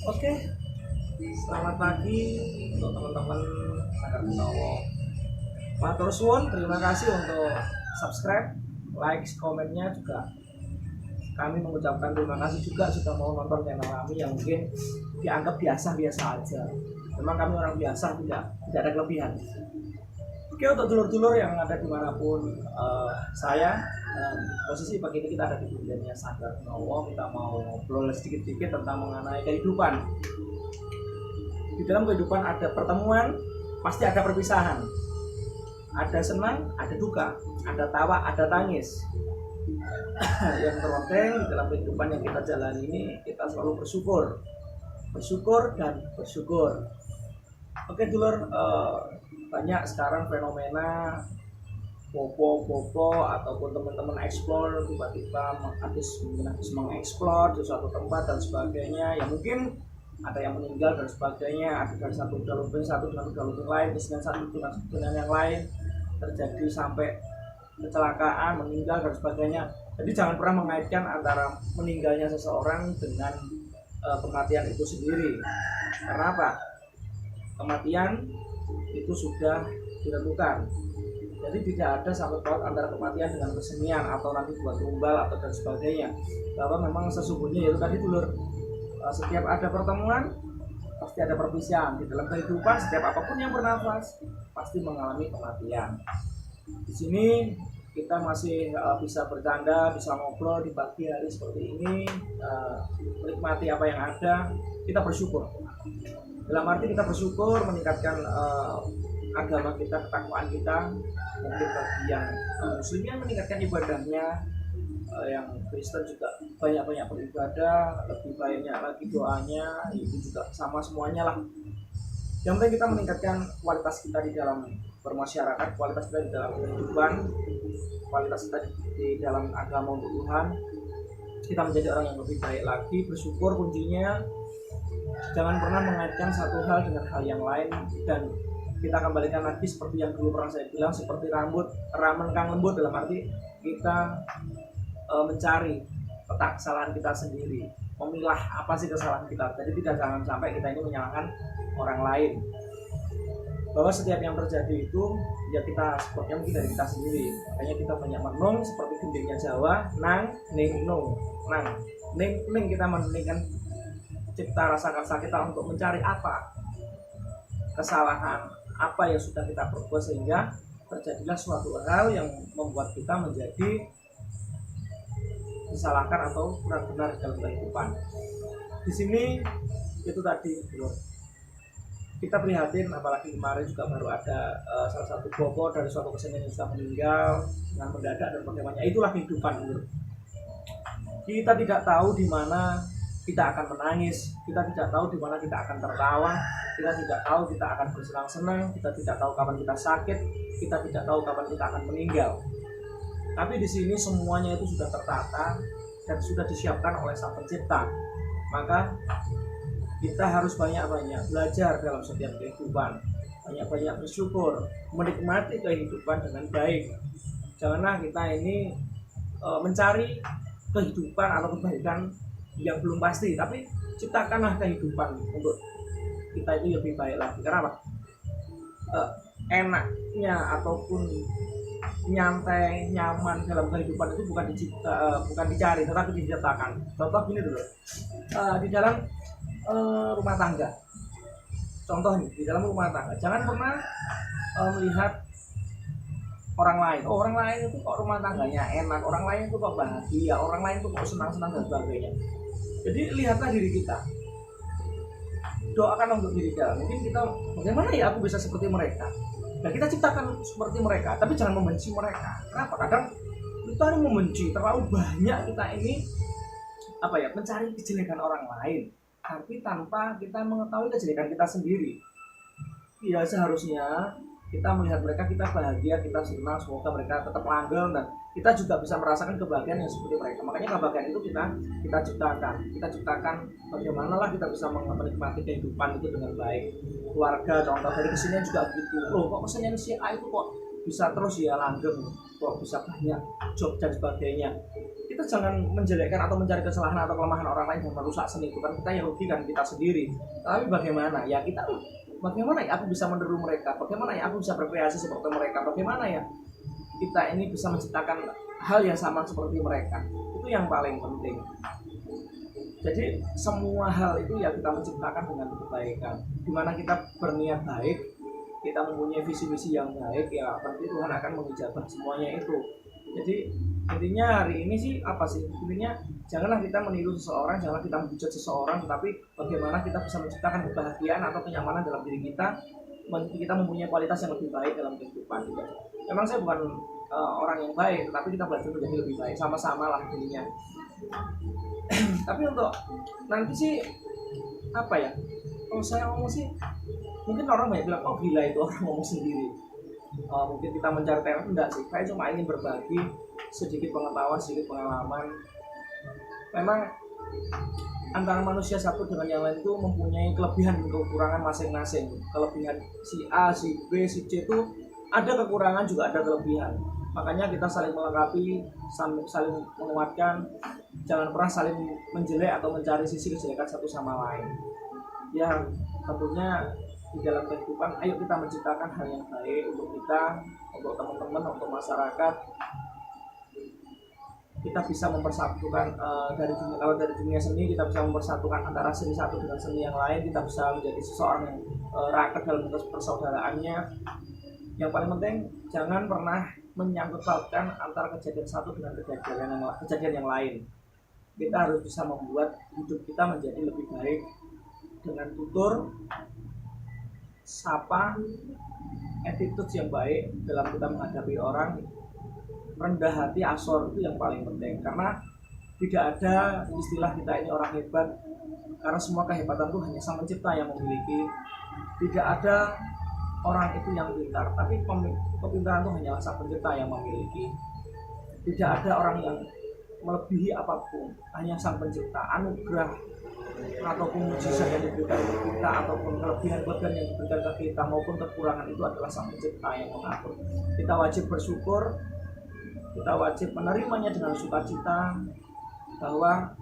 Oke, selamat pagi untuk teman-teman Sakar Gunowo. Matur suwun, terima kasih untuk subscribe, like, komennya juga. Kami mengucapkan terima kasih juga sudah mau nonton channel kami yang mungkin dianggap biasa-biasa aja. Memang kami orang biasa, tidak ada kelebihan. Oke, untuk dulur-dulur yang ada dimanapun saya posisi pagi ini kita ada di bulannya Sakar Gunowo. Kita mau ngobrol sedikit-sedikit tentang mengenai kehidupan. Di dalam kehidupan ada pertemuan, pasti ada perpisahan. Ada senang, ada duka, ada tawa, ada tangis. Yang terpenting di dalam kehidupan yang kita jalani ini, kita selalu bersyukur. Bersyukur dan bersyukur. Oke dulur, banyak sekarang fenomena popo ataupun teman-teman explore tiba-tiba habis mengeksplor di suatu tempat dan sebagainya. Ya mungkin ada yang meninggal dan sebagainya, ada dari satu dengan looping lain, dengan satu dengan yang lain, terjadi sampai kecelakaan, meninggal dan sebagainya. Jadi jangan pernah mengaitkan antara meninggalnya seseorang dengan kematian itu sendiri. Karena apa? Kematian itu sudah ditentukan. Jadi tidak ada sangkut paut antara kematian dengan kesenian atau nanti buat tumbal atau dan sebagainya. Bahwa memang sesungguhnya itu tadi dulur, setiap ada pertemuan pasti ada perpisahan. Di dalam kehidupan setiap apapun yang bernafas pasti mengalami kematian. Di sini kita masih bisa bercanda, bisa ngobrol di pagi hari seperti ini, menikmati apa yang ada. Kita bersyukur. Dalam arti kita bersyukur meningkatkan agama kita, ketakwaan kita. Mungkin bagi yang muslimnya meningkatkan ibadahnya, yang Kristen juga banyak-banyak beribadah, lebih banyak lagi doanya, itu juga sama semuanya lah. Yang penting kita meningkatkan kualitas kita di dalam bermasyarakat, kualitas kita di dalam kehidupan, kualitas kita di dalam agama untuk Tuhan. Kita menjadi orang yang lebih baik lagi, bersyukur kuncinya. Jangan pernah mengaitkan satu hal dengan hal yang lain, dan kita kembalikan lagi seperti yang dulu pernah saya bilang, seperti ramen kang lembut, dalam arti kita mencari peta kesalahan kita sendiri, memilah apa sih kesalahan kita. Jadi jangan sampai kita ini menyalahkan orang lain, bahwa setiap yang terjadi itu ya kita sebabnya mungkin dari kita sendiri. Makanya kita banyak menung seperti gendingnya Jawa, nang ning nung, nang ning ning, kita meningkan cipta rasa kita untuk mencari apa kesalahan, apa yang sudah kita perbuat sehingga terjadilah suatu hal yang membuat kita menjadi disalahkan atau kurang benar dalam kehidupan. Di sini itu tadi kita prihatin, apalagi kemarin juga baru ada salah satu boko dari suatu kesenian yang sudah meninggal dengan mendadak dan bagaimana. Itulah kehidupan. Kita tidak tahu di mana kita akan menangis, kita tidak tahu di mana kita akan tertawa, kita tidak tahu kita akan bersenang-senang, kita tidak tahu kapan kita sakit, kita tidak tahu kapan kita akan meninggal. Tapi di sini semuanya itu sudah tertata dan sudah disiapkan oleh Sang Pencipta. Maka kita harus banyak-banyak belajar dalam setiap kehidupan, banyak-banyak bersyukur, menikmati kehidupan dengan baik. Janganlah kita ini mencari kehidupan atau kebaikan yang belum pasti, tapi ciptakanlah kehidupan untuk kita itu lebih baik lagi. Karena apa? Enaknya ataupun nyantai, nyaman dalam kehidupan itu bukan dicari, tetapi diciptakan. Contoh gini dulu, di dalam rumah tangga. Contoh nih, di dalam rumah tangga, jangan pernah melihat orang lain. Oh, orang lain itu kok rumah tangganya enak, orang lain itu kok bahagia, orang lain itu kok senang-senang dan sebagainya. Jadi lihatlah diri kita, doakan untuk diri kita. Mungkin kita, bagaimana ya aku bisa seperti mereka? Nah, kita ciptakan seperti mereka, tapi jangan membenci mereka. Kenapa? Kadang kita ini membenci terlalu banyak, kita ini mencari kejelekan orang lain, tapi tanpa kita mengetahui kejelekan kita sendiri. Ya seharusnya kita melihat mereka, kita bahagia, kita senang, semoga mereka tetap langgeng dan kita juga bisa merasakan kebahagiaan yang seperti mereka. Makanya kebahagiaan itu kita ciptakan bagaimanalah kita bisa menikmati kehidupan itu dengan baik. Keluarga, contoh dari kesenian juga begitu. Loh, kok kesenian si A itu kok bisa terus ya langgeng, kok bisa banyak job dan sebagainya. kita jangan menjelekkan atau mencari kesalahan atau kelemahan orang lain dan merusak seni itu kan, kita yang rugi kan kita sendiri. Tapi bagaimana ya kita, bagaimana ya aku bisa meniru mereka, bagaimana ya aku bisa berkreasi seperti mereka, bagaimana ya kita ini bisa menciptakan hal yang sama seperti mereka. Itu yang paling penting. Jadi semua hal itu ya kita menciptakan dengan kebaikan. Dimana kita berniat baik, kita mempunyai visi-visi yang baik, ya pasti Tuhan akan mengijabah semuanya itu. Jadi intinya hari ini sih apa sih? Intinya janganlah kita meniru seseorang, janganlah kita menghujat seseorang, tetapi bagaimana kita bisa menciptakan kebahagiaan atau kenyamanan dalam diri kita, kita mempunyai kualitas yang lebih baik dalam kehidupan. Memang saya bukan orang yang baik, tetapi kita belajar menjadi lebih baik, sama-sama lah intinya. Tapi untuk nanti sih apa ya? Kalau saya ngomong sih, mungkin orang banyak bilang, oh gila itu orang ngomong sendiri. Mungkin kita mencari talent, enggak sih. Saya cuma ingin berbagi sedikit pengetahuan, sedikit pengalaman. Memang antara manusia satu dengan yang lain itu mempunyai kelebihan dan kekurangan masing-masing. Kelebihan si A, si B, si C itu ada kekurangan juga ada kelebihan. Makanya kita saling melengkapi, saling menguatkan. Jangan pernah saling menjelek atau mencari sisi kejelekan satu sama lain. Ya tentunya di dalam kehidupan, ayo kita menciptakan hal yang baik untuk kita, untuk teman-teman, untuk masyarakat. Kita bisa mempersatukan dari dunia seni, kita bisa mempersatukan antara seni satu dengan seni yang lain. Kita bisa menjadi seseorang yang raket dalam persaudaraannya. Yang paling penting jangan pernah menyangkut pautkan antara kejadian satu dengan kejadian yang lain. Kita harus bisa membuat hidup kita menjadi lebih baik dengan tutur, sapa, attitude yang baik dalam kita menghadapi orang. Rendah hati, asor itu yang paling penting, karena tidak ada istilah kita ini orang hebat, karena semua kehebatan itu hanya Sang Pencipta yang memiliki. Tidak ada orang itu yang pintar, tapi kepintaran itu hanyalah Sang Pencipta yang memiliki. Tidak ada orang yang melebihi apapun, hanya Sang Pencipta. Anugerah ataupun mujizat yang diberikan ke kita, ataupun kelebihan-kelebihan yang diberikan ke kita maupun kekurangan, itu adalah Sang Pencipta yang mengatur. Kita wajib bersyukur, kita wajib menerimanya dengan sukacita, bahwa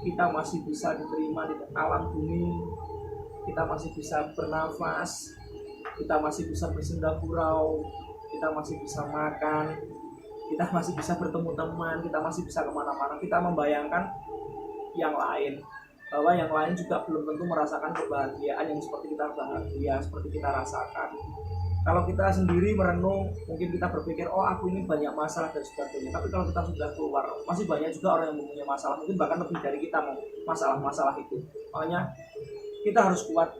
kita masih bisa diterima di alam bumi, kita masih bisa bernafas, kita masih bisa bersenda gurau, kita masih bisa makan, kita masih bisa bertemu teman, kita masih bisa kemana-mana. Kita membayangkan yang lain, bahwa yang lain juga belum tentu merasakan kebahagiaan yang seperti kita bahagia, seperti kita rasakan. Kalau kita sendiri merenung, mungkin kita berpikir, oh aku ini banyak masalah dan sebagainya. Tapi kalau kita sudah keluar, masih banyak juga orang yang mempunyai masalah, mungkin bahkan lebih dari kita masalah-masalah itu. Makanya kita harus kuat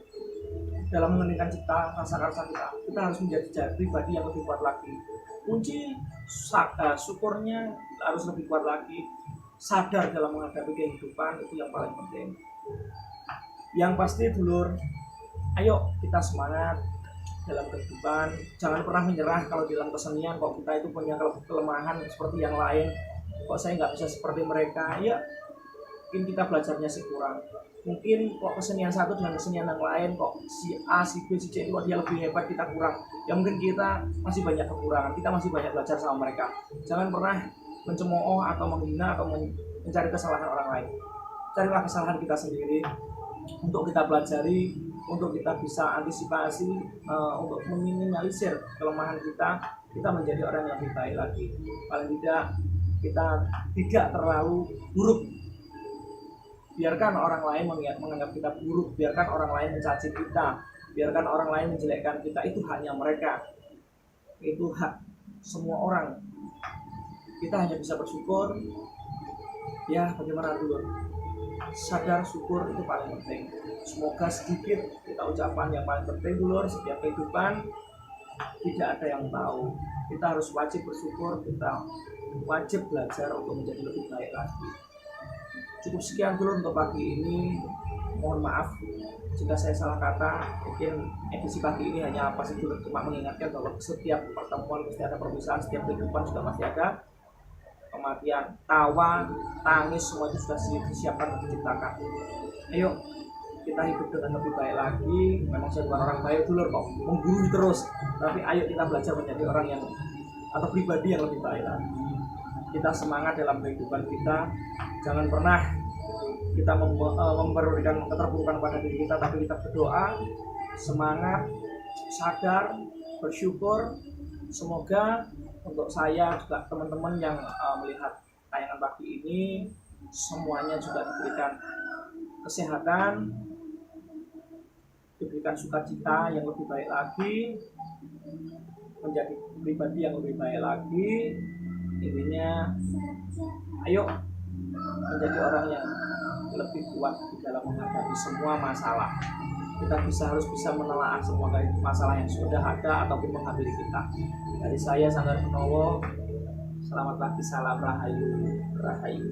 dalam mengeningkan cipta, rasa-rasa kita. Kita harus menjadi pribadi yang lebih kuat lagi. Kunci syukurnya harus lebih kuat lagi. Sadar dalam menghadapi kehidupan, itu yang paling penting. Yang pasti dulur, ayo kita semangat dalam kehidupan. Jangan pernah menyerah. Kalau dalam kesenian kok kita itu punya kelemahan seperti yang lain, kok saya nggak bisa seperti mereka, ya mungkin kita belajarnya sih kurang. Mungkin kok kesenian satu dengan kesenian yang lain, kok si A, si B, si C itu dia lebih hebat, kita kurang. Ya mungkin kita masih banyak kekurangan, kita masih banyak belajar sama mereka. Jangan pernah mencemooh atau menghina atau mencari kesalahan orang lain. Carilah kesalahan kita sendiri untuk kita pelajari, untuk kita bisa antisipasi, untuk meminimalisir kelemahan kita menjadi orang yang lebih baik lagi. Paling tidak kita tidak terlalu buruk. Biarkan orang lain menganggap kita buruk, biarkan orang lain mencaci kita, biarkan orang lain menjelekkan kita, itu haknya mereka. Itu hak semua orang. Kita hanya bisa bersyukur. Ya, bagaimana dulu? Sadar, syukur itu paling penting. Semoga sedikit kita ucapan yang paling penting dulu. Setiap kehidupan tidak ada yang tahu. Kita harus wajib bersyukur, kita wajib belajar untuk menjadi lebih baik lagi. Cukup sekian dulu untuk pagi ini. Mohon maaf jika saya salah kata. Mungkin edisi pagi ini hanya apa sih dulu, cuma mengingatkan bahwa setiap pertemuan pasti ada perpisahan, setiap kehidupan juga pasti ada kematian, tawa, tangis, semua itu sudah disiapkan dan diciptakan. Ayo kita hidup dengan lebih baik lagi. Memang saya bukan orang baik dulu kok menggurui terus, tapi ayo kita belajar menjadi orang yang atau pribadi yang lebih baik lagi. kita semangat dalam kehidupan kita. Jangan pernah kita memberikan keterpurukan pada diri kita, tapi kita berdoa, semangat, sadar, bersyukur. Semoga untuk saya juga teman-teman yang melihat tayangan pagi ini semuanya juga diberikan kesehatan, diberikan sukacita yang lebih baik lagi, menjadi pribadi yang lebih baik lagi. Intinya ayo menjadi orang yang lebih kuat di dalam menghadapi semua masalah. Kita harus bisa menelaah semua masalah yang sudah ada ataupun menghampiri kita. Dari saya Sanggar Penowo, selamat pagi, salam rahayu.